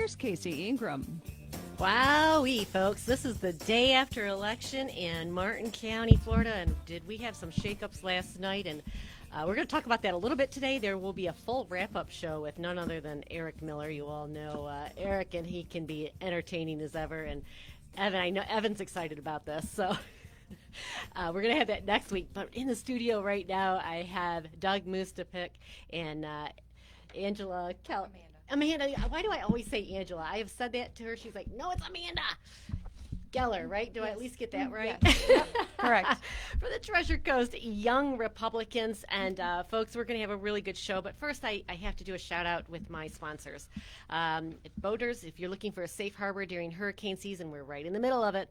here's Casey Ingram. Wowee, folks. This is the day after election in Martin County, Florida. And did we have some shakeups last night? And we're going to talk about that a little bit today. There will be a full wrap-up show with none other than Eric Miller. You all know Eric, and he can be entertaining as ever. And Evan, I know Evan's excited about this, so we're going to have that next week. But in the studio right now, I have Doug Mustapick and Angela Keller. Amanda, why do I always say Angela? I have said that to her. She's like, no, it's Amanda Geller, right? Do I at least get that right? Yes. Correct. For the Treasure Coast Young Republicans. And folks, we're going to have a really good show. But first, I have to do a shout out with my sponsors. Boaters, if you're looking for a safe harbor during hurricane season, we're right in the middle of it.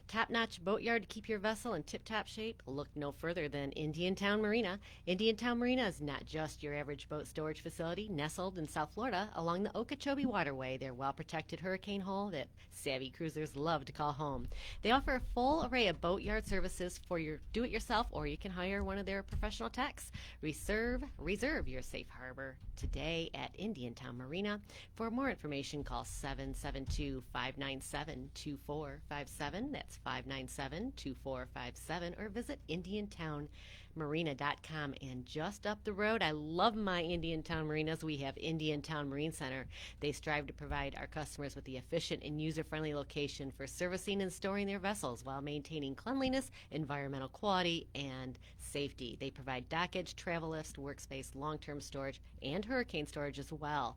Top-notch boatyard to keep your vessel in tip-top shape? Look no further than Indiantown Marina. Indiantown Marina is not just your average boat storage facility nestled in South Florida along the Okeechobee Waterway, their well-protected hurricane hole that savvy cruisers love to call home. They offer a full array of boatyard services for your do-it-yourself, or you can hire one of their professional techs. Reserve your safe harbor today at Indiantown Marina. For more information, call 772-597-2457. That's 597-2457, or visit IndiantownMarina.com. And just up the road, I love my Indiantown Marinas. We have Indiantown Marine Center. They strive to provide our customers with the efficient and user-friendly location for servicing and storing their vessels while maintaining cleanliness, environmental quality, and safety. They provide dockage, travel lifts, workspace, long-term storage, and hurricane storage as well.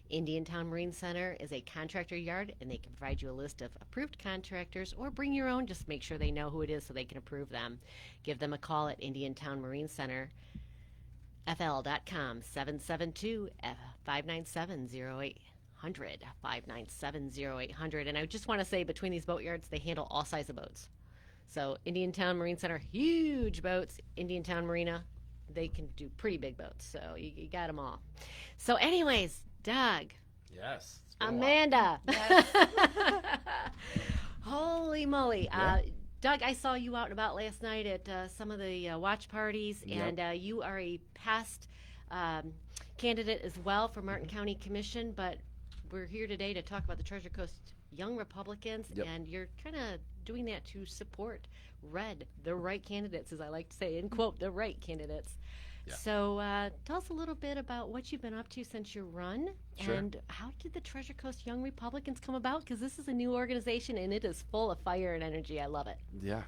Indiantown Marine Center is a contractor yard, and they can provide you a list of approved contractors, or bring your own. Just make sure they know who it is so they can approve them. Give them a call at Indiantown Marine Center, FL.com, 772-597-0800, 597-0800. And I just want to say, between these boatyards, they handle all sizes of boats. So Indiantown Marine Center, huge boats. Indiantown Marina, they can do pretty big boats. So you got them all. So anyways, Doug. Yes. Amanda. Yes. Holy moly. Yeah. Doug, I saw you out and about last night at some of the watch parties, Yep. and you are a past candidate as well for Martin County Commission, but we're here today to talk about the Treasure Coast Young Republicans, Yep. and you're kind of doing that to support the right candidates, as I like to say, and quote, the right candidates. Yeah. So tell us a little bit about what you've been up to since your run, Sure. and how did the Treasure Coast Young Republicans come about? Because this is a new organization, and it is full of fire and energy. I love it. Yeah.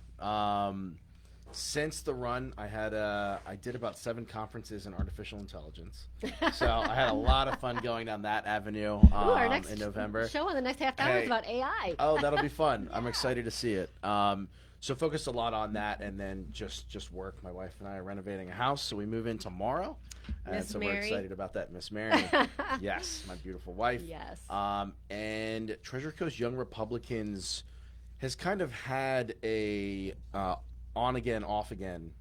Since the run, I did about 7 conferences in artificial intelligence. So I had a lot of fun going down that avenue Ooh, our next in November. show in the next half hour is Hey. about AI. Oh, that'll be fun. I'm excited to see it. So focused a lot on that, and then just work. My wife and I are renovating a house, so we move in tomorrow. And Miss so Mary. we're excited about that. Miss Mary. Yes, my beautiful wife. Yes. And Treasure Coast Young Republicans has kind of had a on-again, off-again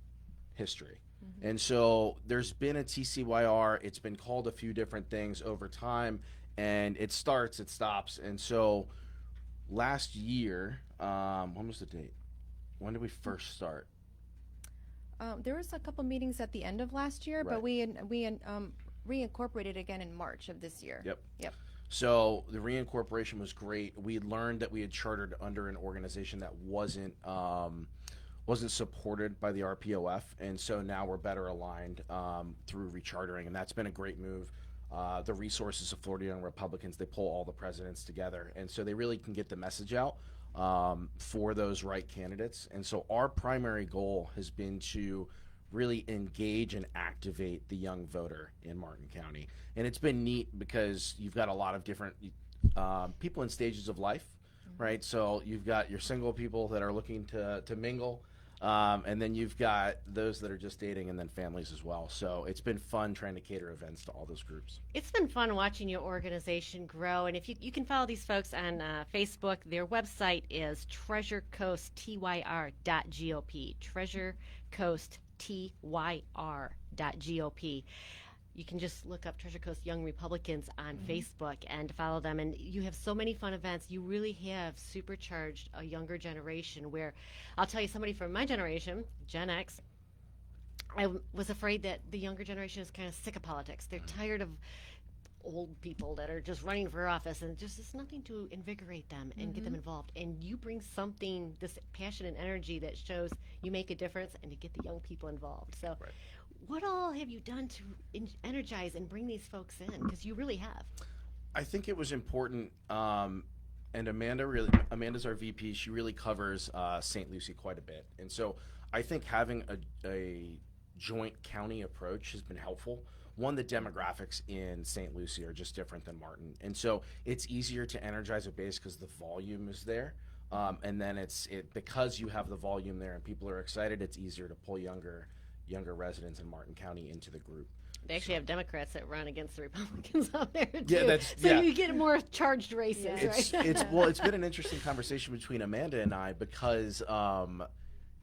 history. Mm-hmm. And so there's been a TCYR. It's been called a few different things over time, and it starts, it stops. And so last year, when was the date? When did we first start? There was a couple meetings at the end of last year, Right. but we reincorporated again in March of this year. Yep. Yep. So the reincorporation was great. We had learned that we had chartered under an organization that wasn't supported by the RPOF, and so now we're better aligned through rechartering, and that's been a great move. The resources of Florida Young Republicans, they pull all the presidents together, and so they really can get the message out for those right candidates. And so our primary goal has been to really engage and activate the young voter in Martin County. And it's been neat because you've got a lot of different people in stages of life, right? So you've got your single people that are looking to mingle, and then you've got those that are just dating, and then families as well. So it's been fun trying to cater events to all those groups. It's been fun watching your organization grow, and if you can follow these folks on Facebook. Their website is treasurecoasttyr.gop, treasurecoasttyr.gop. You can just look up Treasure Coast Young Republicans on Facebook and follow them, and you have so many fun events. You really have supercharged a younger generation, where I'll tell you, somebody from my generation, Gen X, I was afraid that the younger generation is kind of sick of politics. They're tired of old people that are just running for office, and just it's nothing to invigorate them and get them involved. And you bring something, this passion and energy that shows you make a difference, and to get the young people involved. So, what all have you done to energize and bring these folks in? Because you really have. I think it was important, and Amanda's our VP. She really covers St. Lucie quite a bit, and so I think having a joint county approach has been helpful. One, the demographics in St. Lucie are just different than Martin, and so it's easier to energize a base because the volume is there, and then because you have the volume there and people are excited. It's easier to pull younger residents in Martin County into the group. They actually have Democrats that run against the Republicans out there too. Yeah, so you get more charged races, right? It's been an interesting conversation between Amanda and I because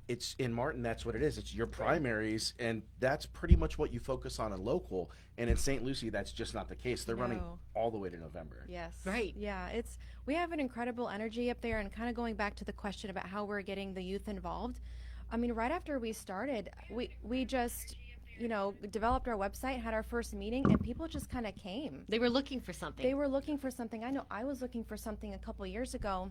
it's in Martin. That's what it is. It's your primaries, and that's pretty much what you focus on in local. And in St. Lucie, that's just not the case. They're running all the way to November. Yes. Right. Yeah. We have an incredible energy up there, and kind of going back to the question about how we're getting the youth involved. I mean, right after we started, we just developed our website, had our first meeting, and people just kind of came. They were looking for something. I know I was looking for something a couple years ago,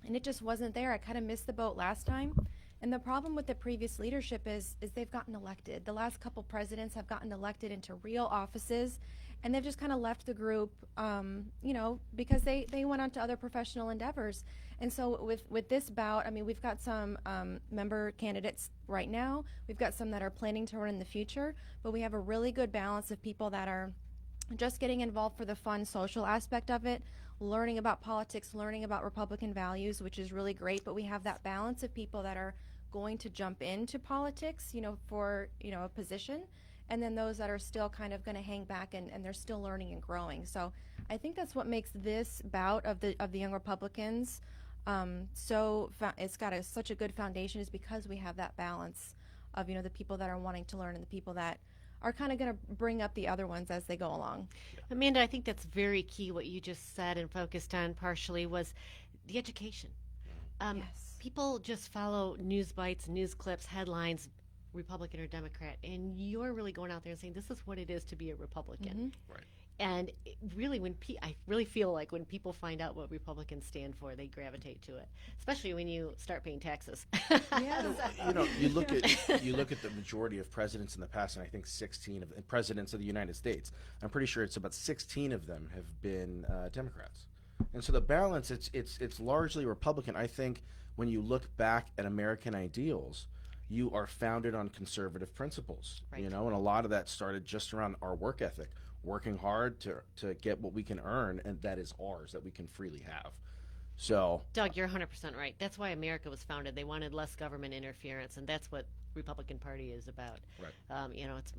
and it just wasn't there. I kind of missed the boat last time. And the problem with the previous leadership is they've gotten elected. The last couple presidents have gotten elected into real offices, and they've just kind of left the group, because they went on to other professional endeavors. And so with this bout, I mean, we've got some member candidates right now. We've got some that are planning to run in the future, but we have a really good balance of people that are just getting involved for the fun social aspect of it, learning about politics, learning about Republican values, which is really great. But we have that balance of people that are going to jump into politics, for, a position, and then those that are still kind of going to hang back and they're still learning and growing. So I think that's what makes this bout of the Young Republicans it's got such a good foundation, is because we have that balance of, the people that are wanting to learn and the people that are kind of going to bring up the other ones as they go along. Amanda, I think that's very key. What you just said and focused on partially was the education. Yes. People just follow news bites, news clips, headlines, Republican or Democrat, and you're really going out there and saying this is what it is to be a Republican. Right. And really, I really feel like when people find out what Republicans stand for, they gravitate to it, especially when you start paying taxes. Yes. You look at the majority of presidents in the past, and I think 16 of presidents of the United States. I'm pretty sure it's about 16 of them have been Democrats, and so the balance it's largely Republican. I think when you look back at American ideals, you are founded on conservative principles, and a lot of that started just around our work ethic. Working hard to get what we can earn, and that is ours, that we can freely have. So, Doug, you're 100% right. That's why America was founded. They wanted less government interference, and that's what Republican Party is about. Right.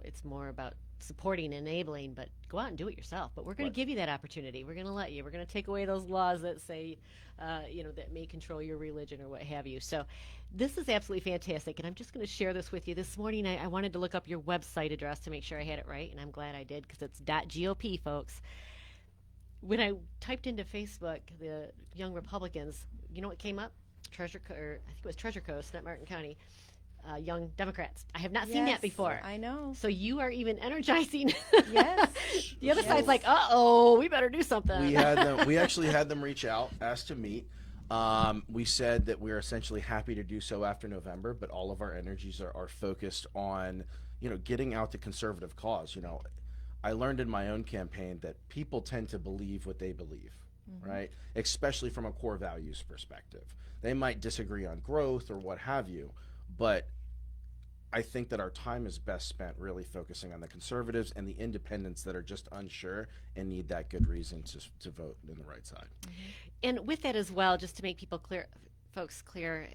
It's more about supporting, enabling, but go out and do it yourself. But we're going to give you that opportunity. We're going to let you. We're going to take away those laws that say, that may control your religion or what have you. So this is absolutely fantastic, and I'm just going to share this with you. This morning I wanted to look up your website address to make sure I had it right, and I'm glad I did, because it's .gop, folks. When I typed into Facebook the Young Republicans, you know what came up? I think it was Treasure Coast, not Martin County. Young Democrats. I have not seen that before. I know. So you are even energizing. Yes. The other side's like, uh-oh, we better do something. We actually had them reach out, asked to meet. We said that we're essentially happy to do so after November, but all of our energies are focused on, getting out the conservative cause. I learned in my own campaign that people tend to believe what they believe, right? Especially from a core values perspective. They might disagree on growth or what have you, but I think that our time is best spent really focusing on the conservatives and the independents that are just unsure and need that good reason to vote in the right side. And with that as well, just to make folks clear,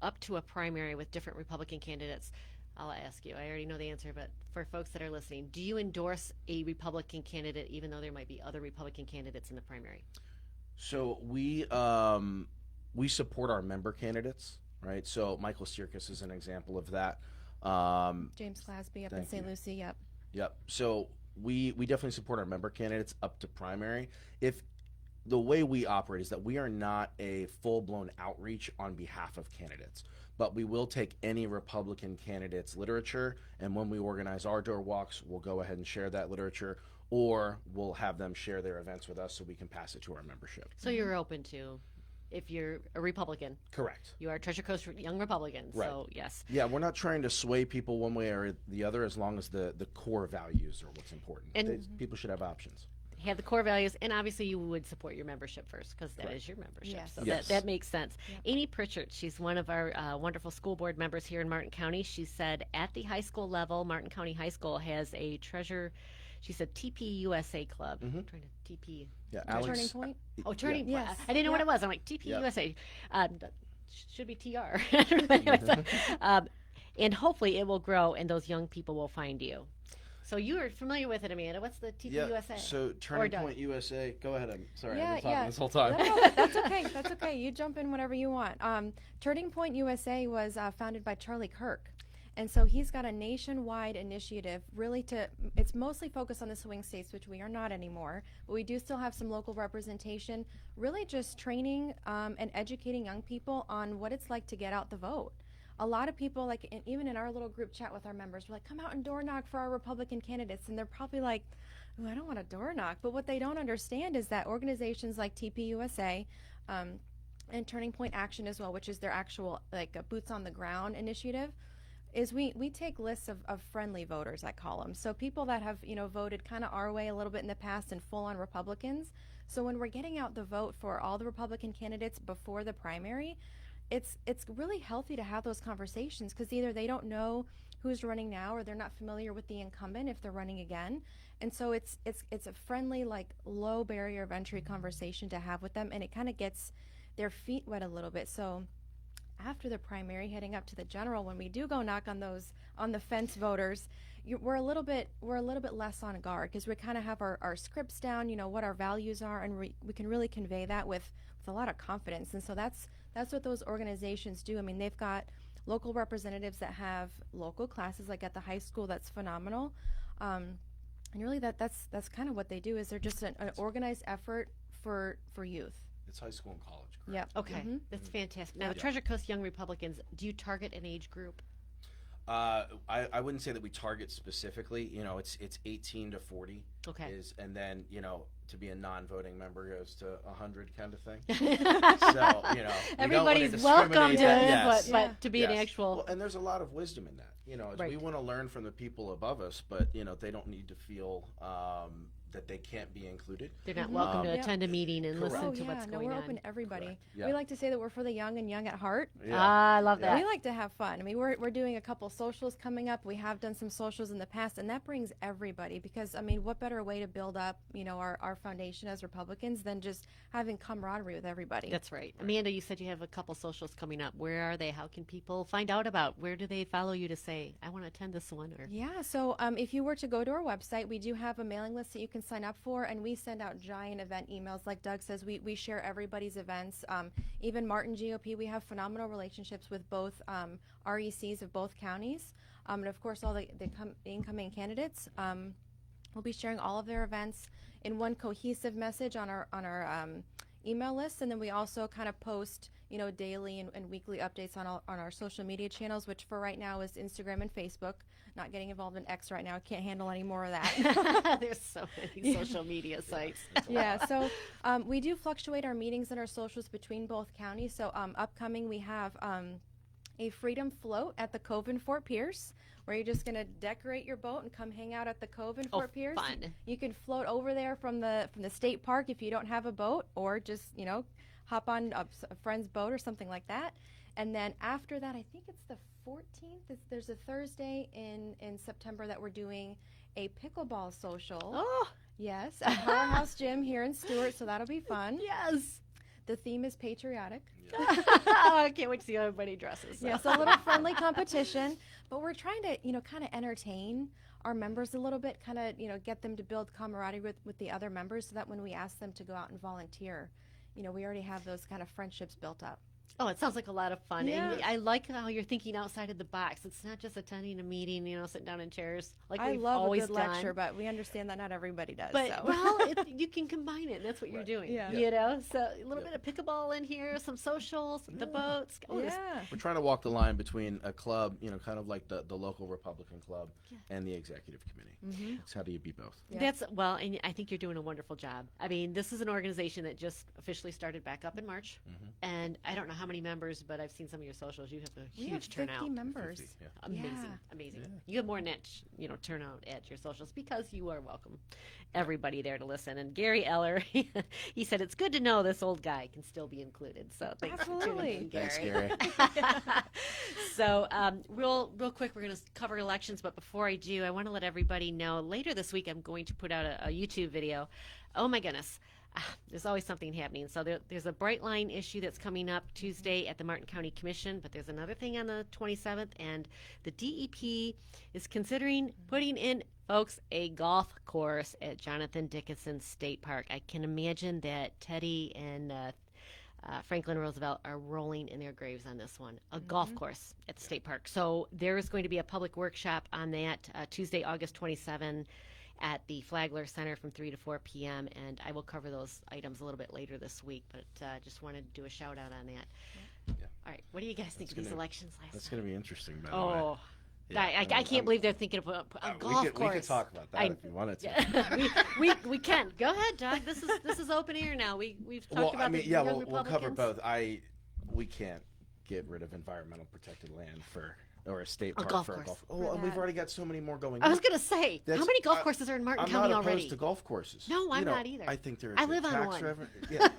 up to a primary with different Republican candidates, I'll ask you, I already know the answer, but for folks that are listening, do you endorse a Republican candidate even though there might be other Republican candidates in the primary? So we support our member candidates, right? So Michael Sirkis is an example of that. James Clasby up in St. Lucie, yep. Yep. So we definitely support our member candidates up to primary. If the way we operate is that we are not a full-blown outreach on behalf of candidates, but we will take any Republican candidate's literature, and when we organize our door walks, we'll go ahead and share that literature. or we'll have them share their events with us so we can pass it to our membership. So you're open to, if you're a Republican, Correct. you are Treasure Coast Young Republicans. Right. So yes. Yeah, we're not trying to sway people one way or the other as long as the core values are what's important. And- People should have options. Have the core values, and obviously you would support your membership first because that Correct. is your membership. Yes. So Yes. that makes sense. Amy Pritchard, she's one of our wonderful school board members here in Martin County. She said at the high school level, Martin County High School has a treasure. She said TP USA Club. I'm trying to TP. Yeah, Turning Point? Oh, turning. Yeah. Yes. I didn't know what Yep. it was. I'm like TP Yep. USA. Should be TR. And hopefully it will grow, and those young people will find you. So you are familiar with it, Amanda. What's the TP USA? So Turning Doug. Point USA. Go ahead. I'm sorry. Yeah, I've been talking yeah. this whole time. No, that's okay. That's okay. You jump in whenever you want. Turning Point USA was founded by Charlie Kirk. And so he's got a nationwide initiative really it's mostly focused on the swing states, which we are not anymore, but we do still have some local representation, really just training and educating young people on what it's like to get out the vote. A lot of people, even in our little group chat with our members, we're like, come out and door knock for our Republican candidates. And they're probably like, oh, I don't want to door knock. But what they don't understand is that organizations like TPUSA and Turning Point Action as well, which is their actual boots on the ground initiative, is we take lists of friendly voters, I call them. So people that have, voted kind of our way a little bit in the past and full on Republicans. So when we're getting out the vote for all the Republican candidates before the primary, it's really healthy to have those conversations because either they don't know who's running now or they're not familiar with the incumbent if they're running again. And so it's a friendly, low barrier of entry conversation to have with them, and it kind of gets their feet wet a little bit. So after the primary, heading up to the general, when we do go knock on the fence voters, we're a little bit less on guard because we kind of have our scripts down, what our values are, and we can really convey that with a lot of confidence. And so that's what those organizations do. I mean, they've got local representatives that have local classes, like at the high school. That's phenomenal. And really, that's kind of what they do. Is they're just an organized effort for youth. It's high school and college. Correct? Yep. Okay, that's fantastic. Now, Yeah. Treasure Coast Young Republicans, do you target an age group? I wouldn't say that we target specifically. It's 18 to 40. Okay. And then to be a non-voting member goes to 100 kind of thing. So we don't wanna Everybody's welcome to discriminate. it, Yes. but to be an Yes. actual. Well, and there's a lot of wisdom in that. As Right. we want to learn from the people above us, but they don't need to feel that they can't be included. They're not welcome to Yep. attend a meeting and Correct. listen Oh to what's yeah, going we're on. open to everybody. Correct. Yeah. We like to say that we're for the young and young at heart. Yeah. Ah, I love Yeah. that. We like to have fun. I mean, we're doing a couple socials coming up. We have done some socials in the past, and that brings everybody because, I mean, what better way to build up, our foundation as Republicans than just having camaraderie with everybody? That's right. Amanda, you said you have a couple socials coming up. Where are they? How can people find out about? Where do they follow you to say, I want to attend this one? Or Yeah, so if you were to go to our website, we do have a mailing list that you can sign up for, and we send out giant event emails. Like Doug says, we share everybody's events. Even Martin GOP, we have phenomenal relationships with both RECs of both counties, and of course all the incoming candidates. We'll be sharing all of their events in one cohesive message on our email list, and then we also kind of post daily and weekly updates on our social media channels, which for right now is Instagram and Facebook. Not getting involved in X right now. I can't handle any more of that. there's so many social media sites. Yeah, so we do fluctuate our meetings and our socials between both counties. So upcoming, we have a freedom float at the Cove in Fort Pierce, where you're just going to decorate your boat and come hang out at the Cove in Fort Pierce. Fun. You can float over there from the state park if you don't have a boat, or just hop on a friend's boat or something like that. And then after that, I think it's the 14th. There's a Thursday in September that we're doing a pickleball social. Oh, Yes, at Powerhouse Gym here in Stewart, so that'll be fun. yes. The theme is patriotic. I can't wait to see how everybody dresses. Yeah, so a little friendly competition, but we're trying to, kind of entertain our members a little bit, kind of, get them to build camaraderie with the other members so that when we ask them to go out and volunteer, we already have those kind of friendships built up. Oh, it sounds like a lot of fun. Yeah. And I like how you're thinking outside of the box. It's not just attending a meeting, sitting down in chairs like I we've love a always good done. lecture, but we understand that not everybody does. But, so. well, you can combine it, and that's what you're doing. Yeah. So a little bit of pickleball in here, some socials, the boats. Oh, this- yeah. We're trying to walk the line between a club, kind of like the local Republican club, and the executive committee. So how do you beat both? Yeah. And I think you're doing a wonderful job. I mean, this is an organization that just officially started back up in March, and I don't know how many members, but I've seen some of your socials. You have a We huge have 50 turnout. members. 50, yeah. Amazing, Yeah. amazing. You have more than that, turnout at your socials because you are welcome. Everybody there to listen. And Gary Eller, he said it's good to know this old guy can still be included. So thanks for tuning in, Gary. Thanks, Gary. So real quick, we're going to cover elections, but before I do, I want to let everybody know later this week I'm going to put out a YouTube video. Oh my goodness. There's always something happening. So there's a Bright Line issue that's coming up Tuesday at the Martin County Commission, but there's another thing on the 27th, and the DEP is considering putting in, folks, a golf course at Jonathan Dickinson State Park. I can imagine that Teddy and Franklin Roosevelt are rolling in their graves on this one. A golf course at the state park. So there is going to be a public workshop on that Tuesday, August 27 at the Flagler Center from 3 to 4 p.m. And I will cover those items a little bit later this week, but just wanted to do a shout out on that. Yeah. All right, what do you guys think of these elections last That's time? going to be interesting, by the way. Oh, Yeah, I can't believe they're thinking of a golf we course. could talk about that if you wanted to. Yeah, we can. Go ahead, Doug. This is open air now. We've talked about the young we'll cover Republicans. both. We can't get rid of environmental protected land or a state park golf for a course. golf. Oh, and we've already got so many more going. I was going to say, how That's- many golf courses are in Martin I'm County not opposed already? to golf courses. No, I'm not either. I think they're I live on tax one. Yeah,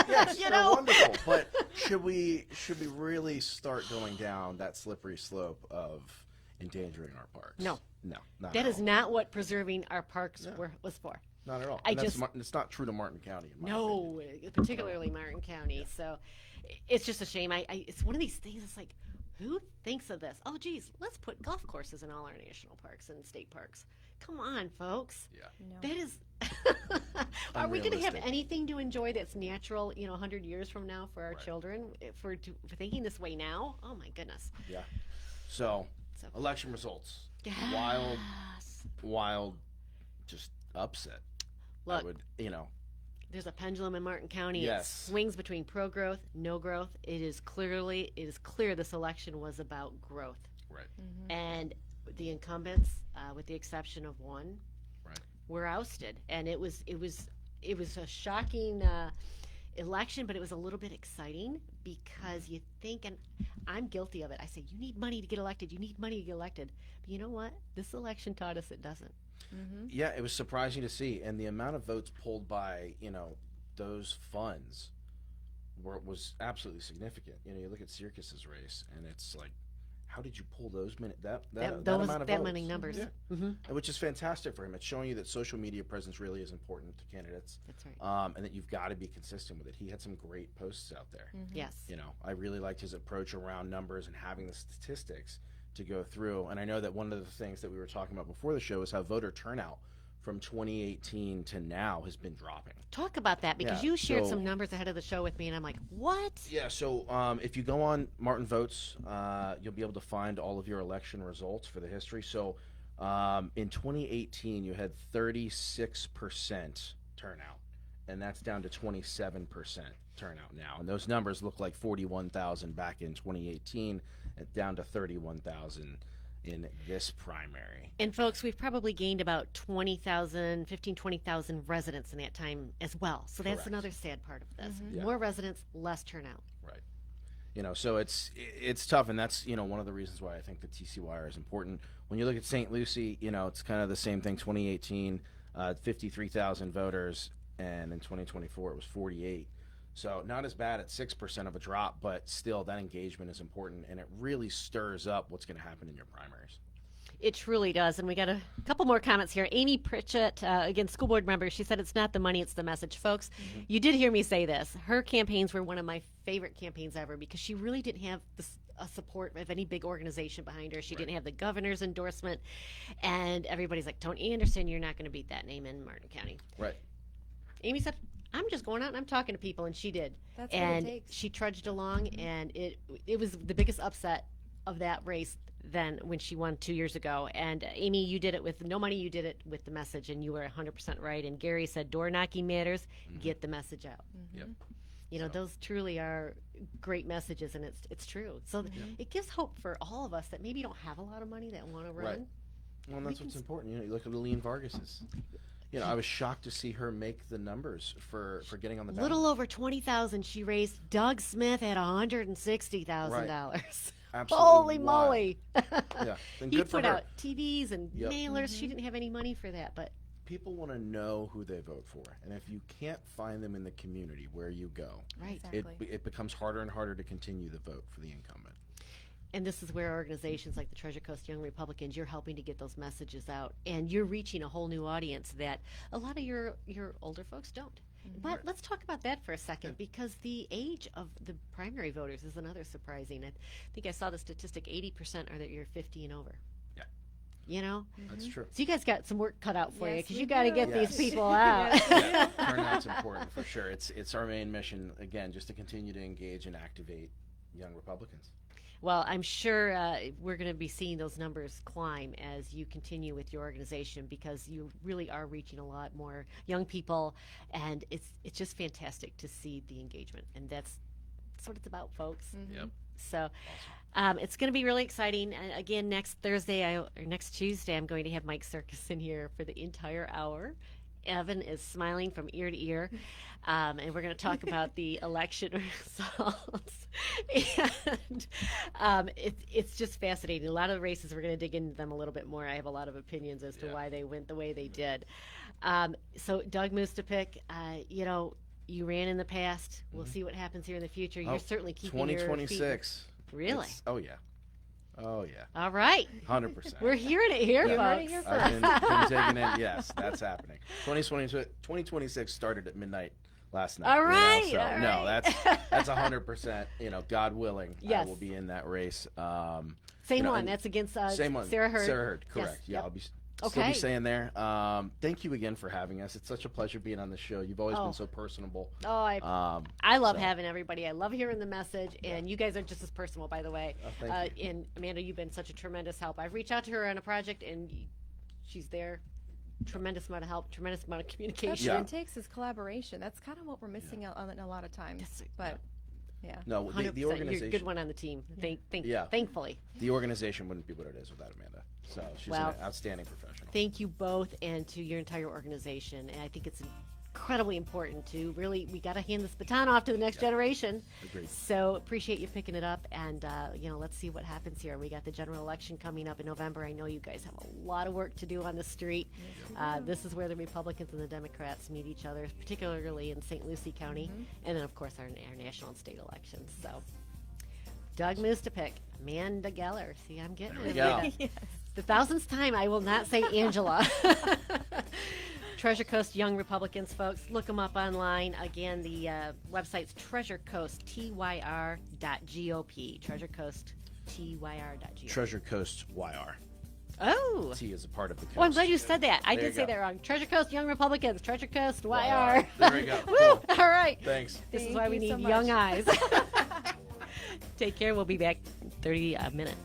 yes, You they're know? wonderful. But should we really start going down that slippery slope of endangering our parks? No. Not That at is all. not what preserving our parks was for. Not at all. I And that's just- it's not true to Martin County. In my No, particularly Martin County. So it's just a shame. It's one of these things. It's like, who thinks of this? Oh, geez, let's put golf courses in all our national parks and state parks. Come on, folks. Yeah. No. That is. Are we going to have Unrealistic. anything to enjoy that's natural, 100 years from now for our children? For thinking this way now? Oh my goodness. Yeah. So, So- election results. Yes. Wild, just upset. Look, I would, there's a pendulum in Martin County. Yes. It swings between pro-growth, no growth. It is clear this election was about growth. right. And the incumbents, with the exception of one, Right. were ousted. And it was a shocking election, but it was a little bit exciting because you think, and I'm guilty of it. I say, you need money to get elected. You need money to get elected. But you know what? This election taught us it doesn't. Yeah, it was surprising to see, and the amount of votes pulled by those funds was absolutely significant. You look at Circus's race, and it's like, how did you pull those that amount of votes? many numbers. Yeah. Mm-hmm. Which is fantastic for him. It's showing you that social media presence really is important to candidates, That's right. and that you've got to be consistent with it. He had some great posts out there. Yes. I really liked his approach around numbers and having the statistics to go through. And I know that one of the things that we were talking about before the show is how voter turnout from 2018 to now has been dropping. Talk about that because Yeah, you shared so- some numbers ahead of the show with me, and I'm like, what? Yeah, so if you go on Martin Votes, you'll be able to find all of your election results for the history. So in 2018, you had 36% turnout, and that's down to 27% turnout now. And those numbers look like 41,000 back in 2018, and down to 31,000 in this primary. And folks, we've probably gained about 20,000 residents in that time as well. So that's Correct. another sad part of this. Yeah. More residents, less turnout. Right. So it's tough, and that's one of the reasons why I think the TC wire is important. When you look at St. Lucie, it's kind of the same thing. 2018, 53,000 voters, and in 2024 it was 48. So not as bad at 6% of a drop, but still that engagement is important, and it really stirs up what's going to happen in your primaries. It truly does. And we got a couple more comments here. Amy Pritchett, again, school board member, she said it's not the money, it's the message. Folks, you did hear me say this. Her campaigns were one of my favorite campaigns ever because she really didn't have a support of any big organization behind her. She didn't have the governor's endorsement. And everybody's like, Tony Anderson, you're not going to beat that name in Martin County. Right. Amy said, I'm just going out and I'm talking to people, and she did. That's what it and takes. she trudged along, and it was the biggest upset of that race than when she won 2 years ago. And Amy, you did it with no money. You did it with the message, and you were 100% right. And Gary said, door knocking matters. Get the message out. Yep. You know, those truly are great messages, and it's true. So it gives hope for all of us that maybe don't have a lot of money that want to run. Right. Well, and that's what's important. You know, you look at Aline Vargas's. You know, I was shocked to see her make the numbers for getting on the ballot. Little over 20,000 she raised. Doug Smith had $160,000. Absolutely Holy wild. moly! Yeah, and He good for put her. out TVs and mailers. She didn't have any money for that, but People want to know who they vote for, and if you can't find them in the community where you go, right. Exactly. it becomes harder and harder to continue the vote for the incumbent. And this is where organizations like the Treasure Coast Young Republicans, you're helping to get those messages out, and you're reaching a whole new audience that a lot of your older folks don't. But let's talk about that for a second, because the age of the primary voters is another surprising. I think I saw the statistic: 80% are that you're 50 and over. Yeah. You know, That's true. so you guys got some work cut out for you, Yes, because we you got to do. get Yes. these people out. Yeah, turnout's important for sure. It's our main mission, again, just to continue to engage and activate young Republicans. Well, I'm sure we're going to be seeing those numbers climb as you continue with your organization, because you really are reaching a lot more young people, and it's just fantastic to see the engagement, and that's what it's about, folks. Yep. So it's going to be really exciting. And again, next Tuesday, I'm going to have Mike Circus in here for the entire hour. Evan is smiling from ear to ear, and we're going to talk about the election results. And it's just fascinating. A lot of the races, we're going to dig into them a little bit more. I have a lot of opinions as to why they went the way they did. So Doug Mustapick, you know, you ran in the past. We'll see what happens here in the future. You're certainly keeping your feet. 2026. Really? Oh yeah. Oh yeah. All right. 100%. We're hearing it here, You heard it folks. here I've been taking it. Yes, that's happening. 2026 started at midnight last night. All right, You know, so, all no, right. that's 100%. You know, God willing, I Yes. will be in that race. Same you know, one. and That's against Same one. Sarah Hurd. Sarah Hurd, Yes, correct. Yeah, yep. I'll be still Okay. be staying there. Thank you again for having us. It's such a pleasure being on the show. You've always Oh. been so personable. Oh, I Um, love so- having everybody. I love hearing the message, and you guys are just as personal, by the way. Oh, thank you. And Amanda, you've been such a tremendous help. I've reached out to her on a project, and she's there. Tremendous amount of help, tremendous amount of That's communication. what it takes is collaboration. That's kind of what we're missing out on a lot of times. Yes, But yeah. No, 100%. the You're a organization. good one on the team. Yeah. Thankfully. The organization wouldn't be what it is without Amanda. So she's Well, an outstanding professional. Thank you both, and to your entire organization. And I think it's incredibly important to really, we got to hand this baton off to the next generation. Agreed. So appreciate you picking it up, and you know, let's see what happens here. We got the general election coming up in November. I know you guys have a lot of work to do on the street. This is where the Republicans and the Democrats meet each other, particularly in St. Lucie County, and then of course our national and state elections. So Doug Mustapick, Amanda Geller. See, I'm getting There we it. go. Yes. The thousandth time, I will not say Angela. Treasure Coast Young Republicans, folks. Look them up online. Again, the website's treasurecoasttyr.gop. Treasurecoasttyr.gop. Treasure Coast YR. Oh. T is a part of the coast. Oh, I'm glad you said that. I There did you say go. that wrong. Treasure Coast Young Republicans. Treasure Coast YR. YR. There we go. Woo! Cool. All right. Thanks. This is Thank why we you so need young much. eyes. Take care. We'll be back in 30 minutes.